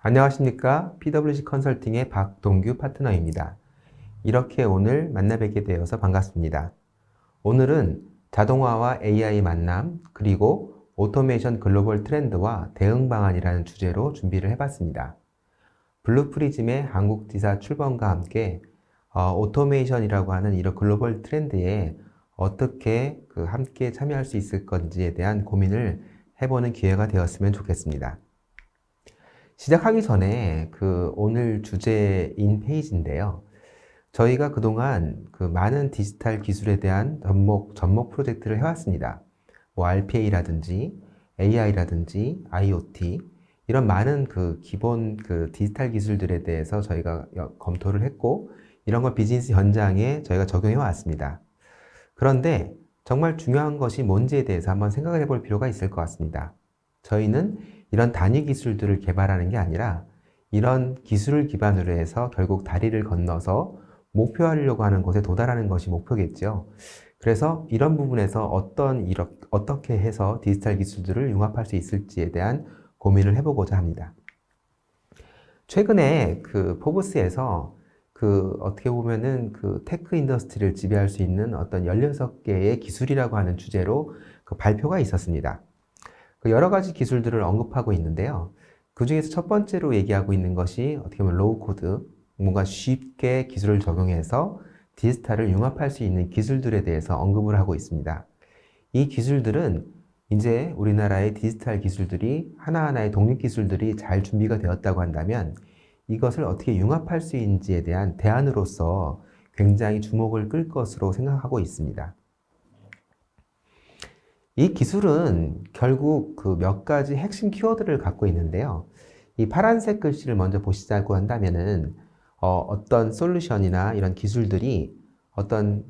안녕하십니까? PwC 컨설팅의 박동규 파트너입니다. 이렇게 오늘 만나 뵙게 되어서 반갑습니다. 오늘은 자동화와 AI 만남, 그리고 오토메이션 글로벌 트렌드와 대응 방안이라는 주제로 준비를 해봤습니다. 블루프리즘의 한국지사 출범과 함께 오토메이션이라고 하는 이런 글로벌 트렌드에 어떻게 함께 참여할 수 있을 건지에 대한 고민을 해보는 기회가 되었으면 좋겠습니다. 시작하기 전에 오늘 주제인 페이지인데요. 저희가 그동안 많은 디지털 기술에 대한 접목 프로젝트를 해왔습니다. 뭐 RPA라든지 AI라든지 IoT 이런 많은 기본 디지털 기술들에 대해서 저희가 검토를 했고 이런 걸 비즈니스 현장에 저희가 적용해 왔습니다. 그런데 정말 중요한 것이 뭔지에 대해서 한번 생각을 해볼 필요가 있을 것 같습니다. 저희는 이런 단위 기술들을 개발하는 게 아니라 이런 기술을 기반으로 해서 결국 다리를 건너서 목표하려고 하는 곳에 도달하는 것이 목표겠죠. 그래서 이런 부분에서 어떻게 해서 디지털 기술들을 융합할 수 있을지에 대한 고민을 해보고자 합니다. 최근에 포브스에서 어떻게 보면은 테크 인더스트리를 지배할 수 있는 어떤 16개의 기술이라고 하는 주제로 발표가 있었습니다. 여러 가지 기술들을 언급하고 있는데요. 그 중에서 첫 번째로 얘기하고 있는 것이 어떻게 보면 로우 코드, 뭔가 쉽게 기술을 적용해서 디지털을 융합할 수 있는 기술들에 대해서 언급을 하고 있습니다. 이 기술들은 이제 우리나라의 디지털 기술들이 하나하나의 독립 기술들이 잘 준비가 되었다고 한다면 이것을 어떻게 융합할 수 있는지에 대한 대안으로서 굉장히 주목을 끌 것으로 생각하고 있습니다. 이 기술은 결국 몇 가지 핵심 키워드를 갖고 있는데요. 이 파란색 글씨를 먼저 보시자고 한다면은 어떤 솔루션이나 이런 기술들이 어떤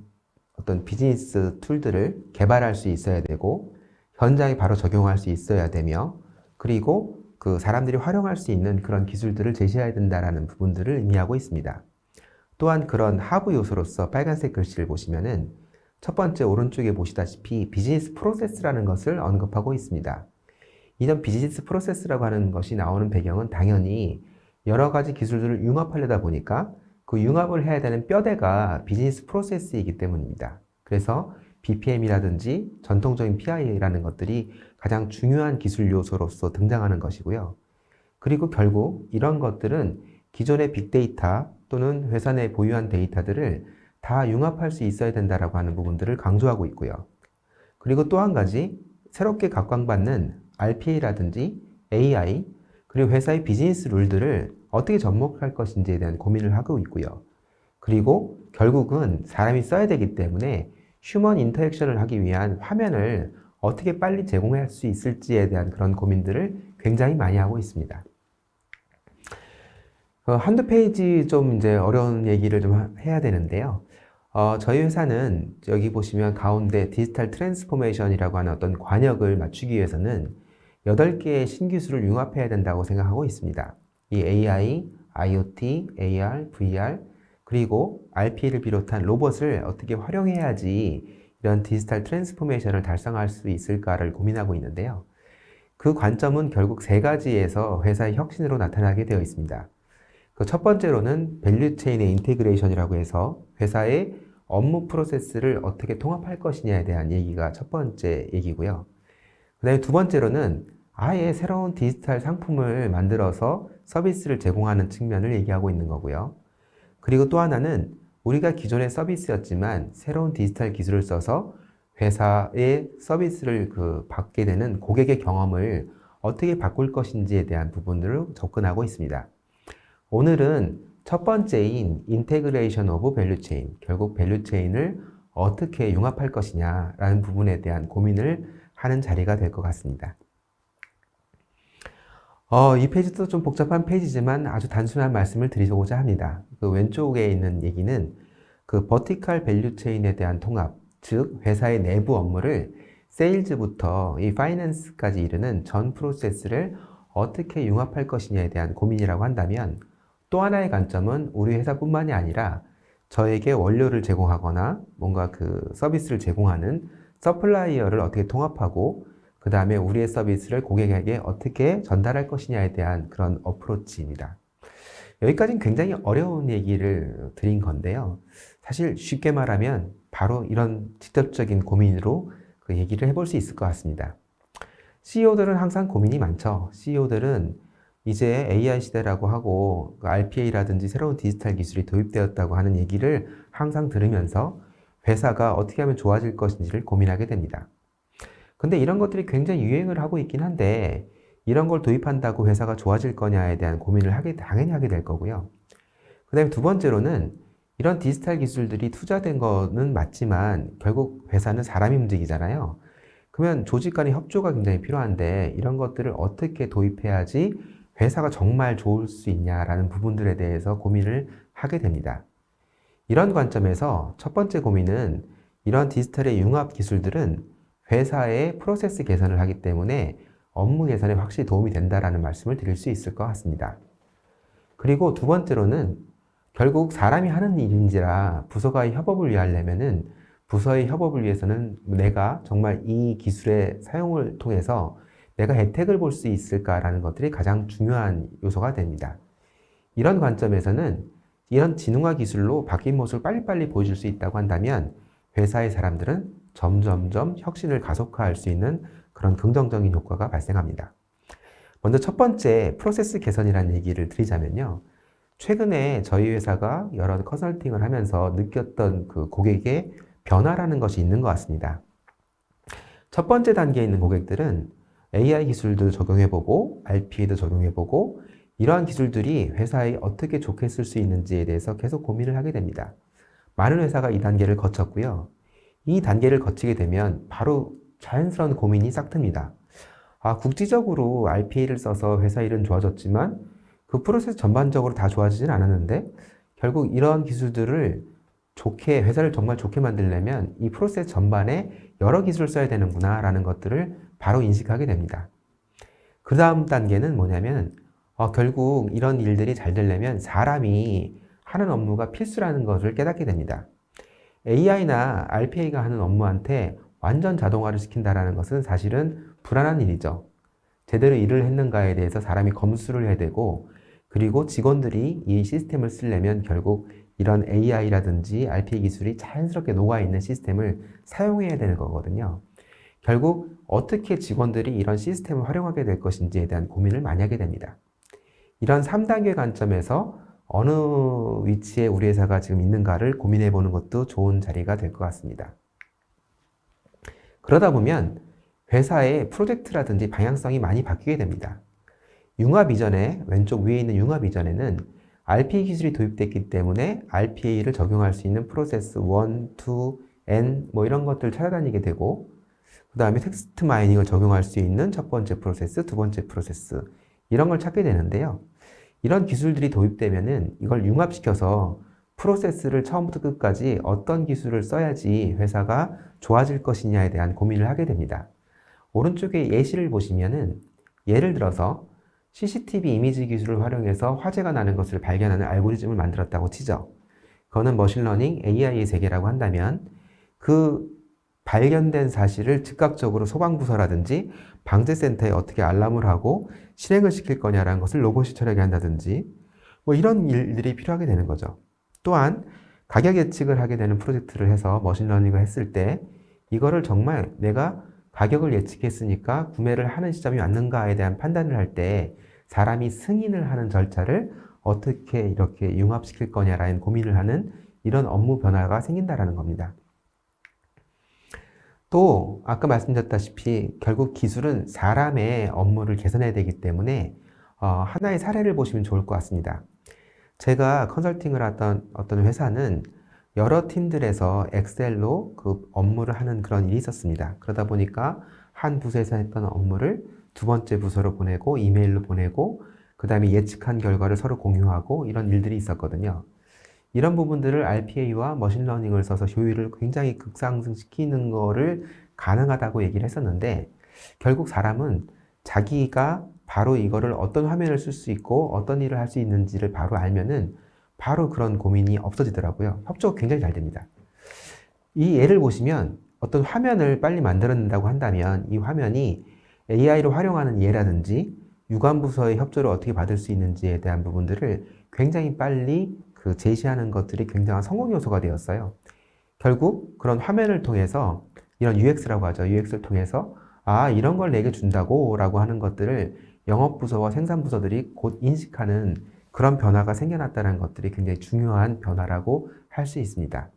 비즈니스 툴들을 개발할 수 있어야 되고 현장에 바로 적용할 수 있어야 되며 그리고 사람들이 활용할 수 있는 그런 기술들을 제시해야 된다라는 부분들을 의미하고 있습니다. 또한 그런 하부 요소로서 빨간색 글씨를 보시면은 첫 번째 오른쪽에 보시다시피 비즈니스 프로세스라는 것을 언급하고 있습니다. 이런 비즈니스 프로세스라고 하는 것이 나오는 배경은 당연히 여러 가지 기술들을 융합하려다 보니까 그 융합을 해야 되는 뼈대가 비즈니스 프로세스이기 때문입니다. 그래서 BPM이라든지 전통적인 PI라는 것들이 가장 중요한 기술 요소로서 등장하는 것이고요. 그리고 결국 이런 것들은 기존의 빅데이터 또는 회사 내 보유한 데이터들을 다 융합할 수 있어야 된다라고 하는 부분들을 강조하고 있고요. 그리고 또 한 가지 새롭게 각광받는 RPA라든지 AI 그리고 회사의 비즈니스 룰들을 어떻게 접목할 것인지에 대한 고민을 하고 있고요. 그리고 결국은 사람이 써야 되기 때문에 휴먼 인터랙션을 하기 위한 화면을 어떻게 빨리 제공할 수 있을지에 대한 그런 고민들을 굉장히 많이 하고 있습니다. 한두 페이지 좀 이제 어려운 얘기를 좀 해야 되는데요. 저희 회사는 여기 보시면 가운데 디지털 트랜스포메이션이라고 하는 어떤 관역을 맞추기 위해서는 8개의 신기술을 융합해야 된다고 생각하고 있습니다. 이 AI, IoT, AR, VR, 그리고 RPA를 비롯한 로봇을 어떻게 활용해야지 이런 디지털 트랜스포메이션을 달성할 수 있을까를 고민하고 있는데요. 그 관점은 결국 3가지에서 회사의 혁신으로 나타나게 되어 있습니다. 첫 번째로는 밸류체인의 인테그레이션이라고 해서 회사의 업무 프로세스를 어떻게 통합할 것이냐에 대한 얘기가 첫 번째 얘기고요. 그 다음에 두 번째로는 아예 새로운 디지털 상품을 만들어서 서비스를 제공하는 측면을 얘기하고 있는 거고요. 그리고 또 하나는 우리가 기존의 서비스였지만 새로운 디지털 기술을 써서 회사의 서비스를 받게 되는 고객의 경험을 어떻게 바꿀 것인지에 대한 부분들을 접근하고 있습니다. 오늘은 첫 번째인 인테그레이션 오브 밸류체인, 결국 밸류체인을 어떻게 융합할 것이냐라는 부분에 대한 고민을 하는 자리가 될 것 같습니다. 이 페이지도 좀 복잡한 페이지지만 아주 단순한 말씀을 드리고자 합니다. 왼쪽에 있는 얘기는 버티컬 밸류체인에 대한 통합, 즉 회사의 내부 업무를 세일즈부터 이 파이낸스까지 이르는 전 프로세스를 어떻게 융합할 것이냐에 대한 고민이라고 한다면 또 하나의 관점은 우리 회사뿐만이 아니라 저에게 원료를 제공하거나 뭔가 서비스를 제공하는 서플라이어를 어떻게 통합하고 그 다음에 우리의 서비스를 고객에게 어떻게 전달할 것이냐에 대한 그런 어프로치입니다. 여기까지는 굉장히 어려운 얘기를 드린 건데요. 사실 쉽게 말하면 바로 이런 직접적인 고민으로 그 얘기를 해볼 수 있을 것 같습니다. CEO들은 항상 고민이 많죠. CEO들은 이제 AI 시대라고 하고 RPA라든지 새로운 디지털 기술이 도입되었다고 하는 얘기를 항상 들으면서 회사가 어떻게 하면 좋아질 것인지를 고민하게 됩니다. 근데 이런 것들이 굉장히 유행을 하고 있긴 한데 이런 걸 도입한다고 회사가 좋아질 거냐에 대한 고민을 당연히 하게 될 거고요. 그 다음에 두 번째로는 이런 디지털 기술들이 투자된 거는 맞지만 결국 회사는 사람이 움직이잖아요. 그러면 조직 간의 협조가 굉장히 필요한데 이런 것들을 어떻게 도입해야지 회사가 정말 좋을 수 있냐라는 부분들에 대해서 고민을 하게 됩니다. 이런 관점에서 첫 번째 고민은 이런 디지털의 융합 기술들은 회사의 프로세스 개선을 하기 때문에 업무 개선에 확실히 도움이 된다라는 말씀을 드릴 수 있을 것 같습니다. 그리고 두 번째로는 결국 사람이 하는 일인지라 부서가의 협업을 위하려면은 부서의 협업을 위해서는 내가 정말 이 기술의 사용을 통해서 내가 혜택을 볼 수 있을까라는 것들이 가장 중요한 요소가 됩니다. 이런 관점에서는 이런 지능화 기술로 바뀐 모습을 빨리빨리 보여줄 수 있다고 한다면 회사의 사람들은 점점점 혁신을 가속화할 수 있는 그런 긍정적인 효과가 발생합니다. 먼저 첫 번째 프로세스 개선이라는 얘기를 드리자면요. 최근에 저희 회사가 여러 컨설팅을 하면서 느꼈던 그 고객의 변화라는 것이 있는 것 같습니다. 첫 번째 단계에 있는 고객들은 AI 기술도 적용해보고 RPA도 적용해보고 이러한 기술들이 회사에 어떻게 좋게 쓸 수 있는지에 대해서 계속 고민을 하게 됩니다. 많은 회사가 이 단계를 거쳤고요. 이 단계를 거치게 되면 바로 자연스러운 고민이 싹 틉니다. 국지적으로 RPA를 써서 회사 일은 좋아졌지만 그 프로세스 전반적으로 다 좋아지진 않았는데 결국 이러한 기술들을 회사를 정말 좋게 만들려면 이 프로세스 전반에 여러 기술을 써야 되는구나 라는 것들을 바로 인식하게 됩니다. 그 다음 단계는 뭐냐면 결국 이런 일들이 잘 되려면 사람이 하는 업무가 필수라는 것을 깨닫게 됩니다. AI나 RPA가 하는 업무한테 완전 자동화를 시킨다는 것은 사실은 불안한 일이죠. 제대로 일을 했는가에 대해서 사람이 검수를 해야 되고 그리고 직원들이 이 시스템을 쓰려면 결국 이런 AI라든지 RPA 기술이 자연스럽게 녹아있는 시스템을 사용해야 되는 거거든요. 결국 어떻게 직원들이 이런 시스템을 활용하게 될 것인지에 대한 고민을 많이 하게 됩니다. 이런 3단계 관점에서 어느 위치에 우리 회사가 지금 있는가를 고민해 보는 것도 좋은 자리가 될 것 같습니다. 그러다 보면 회사의 프로젝트라든지 방향성이 많이 바뀌게 됩니다. 융합 이전에 왼쪽 위에 있는 융합 이전에는 RPA 기술이 도입됐기 때문에 RPA를 적용할 수 있는 프로세스 1, 2, N 뭐 이런 것들을 찾아다니게 되고 그 다음에 텍스트 마이닝을 적용할 수 있는 첫 번째 프로세스, 두 번째 프로세스 이런 걸 찾게 되는데요. 이런 기술들이 도입되면은 이걸 융합시켜서 프로세스를 처음부터 끝까지 어떤 기술을 써야지 회사가 좋아질 것이냐에 대한 고민을 하게 됩니다. 오른쪽에 예시를 보시면은 예를 들어서 CCTV 이미지 기술을 활용해서 화재가 나는 것을 발견하는 알고리즘을 만들었다고 치죠. 그거는 머신러닝 AI의 세계라고 한다면 그 발견된 사실을 즉각적으로 소방부서라든지 방재센터에 어떻게 알람을 하고 실행을 시킬 거냐라는 것을 로봇이 처리하게 한다든지 뭐 이런 일들이 필요하게 되는 거죠. 또한 가격 예측을 하게 되는 프로젝트를 해서 머신러닝을 했을 때 이거를 정말 내가 가격을 예측했으니까 구매를 하는 시점이 왔는가에 대한 판단을 할 때 사람이 승인을 하는 절차를 어떻게 이렇게 융합시킬 거냐라는 고민을 하는 이런 업무 변화가 생긴다라는 겁니다. 또 아까 말씀드렸다시피 결국 기술은 사람의 업무를 개선해야 되기 때문에 하나의 사례를 보시면 좋을 것 같습니다. 제가 컨설팅을 하던 어떤 회사는 여러 팀들에서 엑셀로 그 업무를 하는 그런 일이 있었습니다. 그러다 보니까 한 부서에서 했던 업무를 두 번째 부서로 보내고 이메일로 보내고 그 다음에 예측한 결과를 서로 공유하고 이런 일들이 있었거든요. 이런 부분들을 RPA와 머신러닝을 써서 효율을 굉장히 급상승시키는 거를 가능하다고 얘기를 했었는데 결국 사람은 자기가 바로 이거를 어떤 화면을 쓸 수 있고 어떤 일을 할 수 있는지를 바로 알면은 바로 그런 고민이 없어지더라고요. 협조가 굉장히 잘 됩니다. 이 예를 보시면 어떤 화면을 빨리 만들어낸다고 한다면 이 화면이 AI를 활용하는 예라든지 유관부서의 협조를 어떻게 받을 수 있는지에 대한 부분들을 굉장히 빨리 제시하는 것들이 굉장한 성공 요소가 되었어요. 결국 그런 화면을 통해서 이런 UX라고 하죠. UX를 통해서 이런 걸 내게 준다고 라고 하는 것들을 영업부서와 생산부서들이 곧 인식하는 그런 변화가 생겨났다는 것들이 굉장히 중요한 변화라고 할 수 있습니다.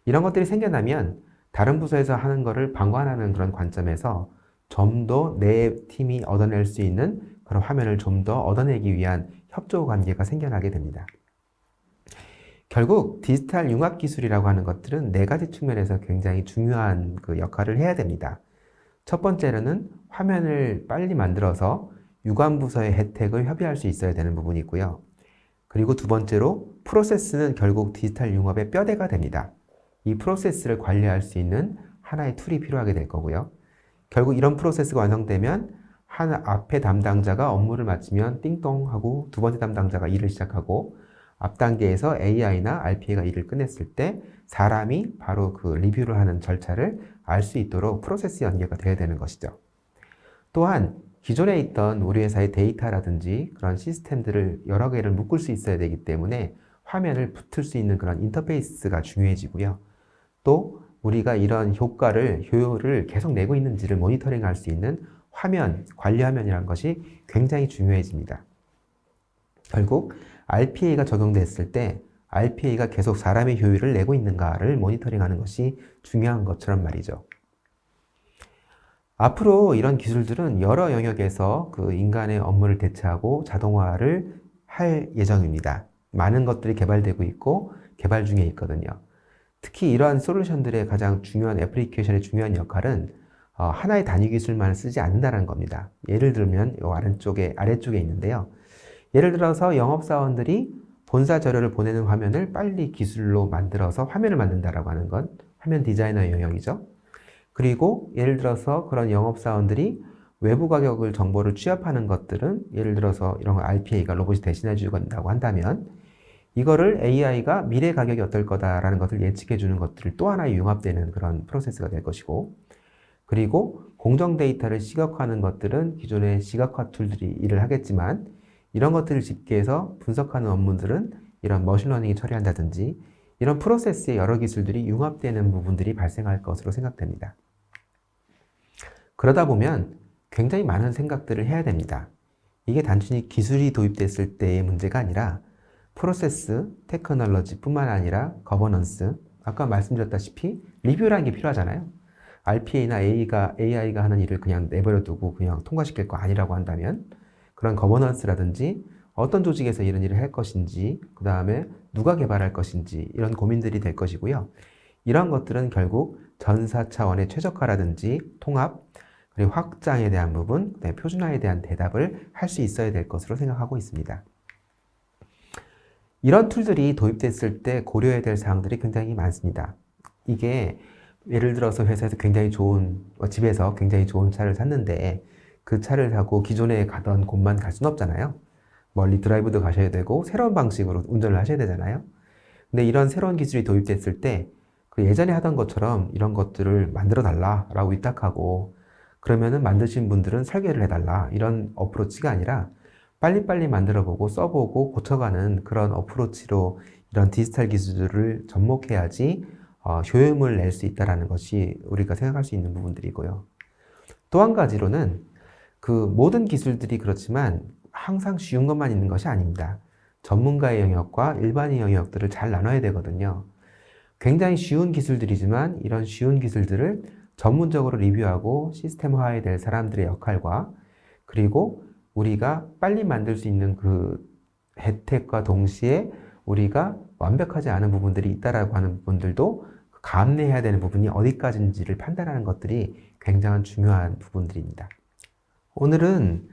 이런 것들이 생겨나면 다른 부서에서 하는 것을 방관하는 그런 관점에서 좀 더 내 팀이 얻어낼 수 있는 그런 화면을 좀 더 얻어내기 위한 협조 관계가 생겨나게 됩니다. 결국 디지털 융합 기술이라고 하는 것들은 네 가지 측면에서 굉장히 중요한 역할을 해야 됩니다. 첫 번째로는 화면을 빨리 만들어서 유관부서의 혜택을 협의할 수 있어야 되는 부분이 있고요. 그리고 두 번째로 프로세스는 결국 디지털 융합의 뼈대가 됩니다. 이 프로세스를 관리할 수 있는 하나의 툴이 필요하게 될 거고요. 결국 이런 프로세스가 완성되면 한 앞에 담당자가 업무를 마치면 띵동 하고 두 번째 담당자가 일을 시작하고 앞 단계에서 AI나 RPA가 일을 끝냈을 때 사람이 바로 리뷰를 하는 절차를 알 수 있도록 프로세스 연계가 되어야 되는 것이죠. 또한 기존에 있던 우리 회사의 데이터라든지 그런 시스템들을 여러 개를 묶을 수 있어야 되기 때문에 화면을 붙을 수 있는 그런 인터페이스가 중요해지고요. 또 우리가 이런 효율을 계속 내고 있는지를 모니터링 할 수 있는 화면, 관리 화면이라는 것이 굉장히 중요해집니다. 결국 RPA가 적용됐을 때 RPA가 계속 사람의 효율을 내고 있는가를 모니터링하는 것이 중요한 것처럼 말이죠. 앞으로 이런 기술들은 여러 영역에서 인간의 업무를 대체하고 자동화를 할 예정입니다. 많은 것들이 개발되고 있고 개발 중에 있거든요. 특히 이러한 솔루션들의 가장 중요한 애플리케이션의 중요한 역할은 하나의 단위 기술만 쓰지 않는다는 겁니다. 예를 들면 이 아래쪽에 있는데요. 예를 들어서 영업사원들이 본사 자료를 보내는 화면을 빨리 기술로 만들어서 화면을 만든다라고 하는 건 화면 디자이너의 영역이죠. 그리고 예를 들어서 그런 영업사원들이 외부 가격을 정보를 취합하는 것들은 예를 들어서 이런 RPA가 로봇이 대신해 주건다고 한다면 이거를 AI가 미래 가격이 어떨 거다라는 것을 예측해 주는 것들을 또 하나의 융합되는 그런 프로세스가 될 것이고, 그리고 공정 데이터를 시각화하는 것들은 기존의 시각화 툴들이 일을 하겠지만 이런 것들을 집계해서 분석하는 업무들은 이런 머신러닝이 처리한다든지 이런 프로세스의 여러 기술들이 융합되는 부분들이 발생할 것으로 생각됩니다. 그러다 보면 굉장히 많은 생각들을 해야 됩니다. 이게 단순히 기술이 도입됐을 때의 문제가 아니라 프로세스, 테크놀로지 뿐만 아니라 거버넌스, 아까 말씀드렸다시피 리뷰라는 게 필요하잖아요. RPA나 AI가 하는 일을 그냥 내버려 두고 그냥 통과시킬 거 아니라고 한다면 그런 거버넌스라든지 어떤 조직에서 이런 일을 할 것인지, 그 다음에 누가 개발할 것인지 이런 고민들이 될 것이고요. 이런 것들은 결국 전사 차원의 최적화라든지 통합, 그리고 확장에 대한 부분, 표준화에 대한 대답을 할 수 있어야 될 것으로 생각하고 있습니다. 이런 툴들이 도입됐을 때 고려해야 될 사항들이 굉장히 많습니다. 이게 예를 들어서 회사에서 집에서 굉장히 좋은 차를 샀는데 그 차를 사고 기존에 가던 곳만 갈 수는 없잖아요. 멀리 드라이브도 가셔야 되고 새로운 방식으로 운전을 하셔야 되잖아요. 근데 이런 새로운 기술이 도입됐을 때 예전에 하던 것처럼 이런 것들을 만들어 달라라고 위탁하고 그러면은 만드신 분들은 설계를 해달라 이런 어프로치가 아니라 빨리빨리 만들어보고 써보고 고쳐가는 그런 어프로치로 이런 디지털 기술들을 접목해야지 효용을 낼 수 있다는 것이 우리가 생각할 수 있는 부분들이고요. 또 한 가지로는 모든 기술들이 그렇지만 항상 쉬운 것만 있는 것이 아닙니다. 전문가의 영역과 일반의 영역들을 잘 나눠야 되거든요. 굉장히 쉬운 기술들이지만 이런 쉬운 기술들을 전문적으로 리뷰하고 시스템화해야 될 사람들의 역할과 그리고 우리가 빨리 만들 수 있는 혜택과 동시에 우리가 완벽하지 않은 부분들이 있다라고 하는 부분들도 감내해야 되는 부분이 어디까지인지를 판단하는 것들이 굉장히 중요한 부분들입니다. 오늘은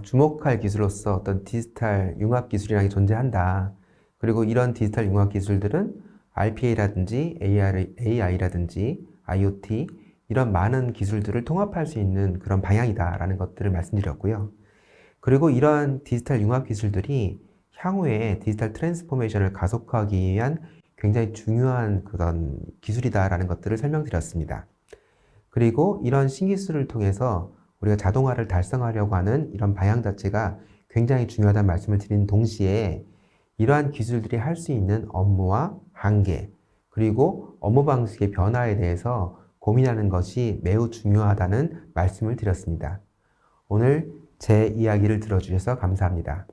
주목할 기술로서 어떤 디지털 융합 기술이라는 게 존재한다. 그리고 이런 디지털 융합 기술들은 RPA라든지 AI라든지 IoT 이런 많은 기술들을 통합할 수 있는 그런 방향이다라는 것들을 말씀드렸고요. 그리고 이러한 디지털 융합 기술들이 향후에 디지털 트랜스포메이션을 가속화하기 위한 굉장히 중요한 그런 기술이다라는 것들을 설명드렸습니다. 그리고 이런 신기술을 통해서 우리가 자동화를 달성하려고 하는 이런 방향 자체가 굉장히 중요하다는 말씀을 드린 동시에 이러한 기술들이 할 수 있는 업무와 한계, 그리고 업무 방식의 변화에 대해서 고민하는 것이 매우 중요하다는 말씀을 드렸습니다. 오늘 제 이야기를 들어주셔서 감사합니다.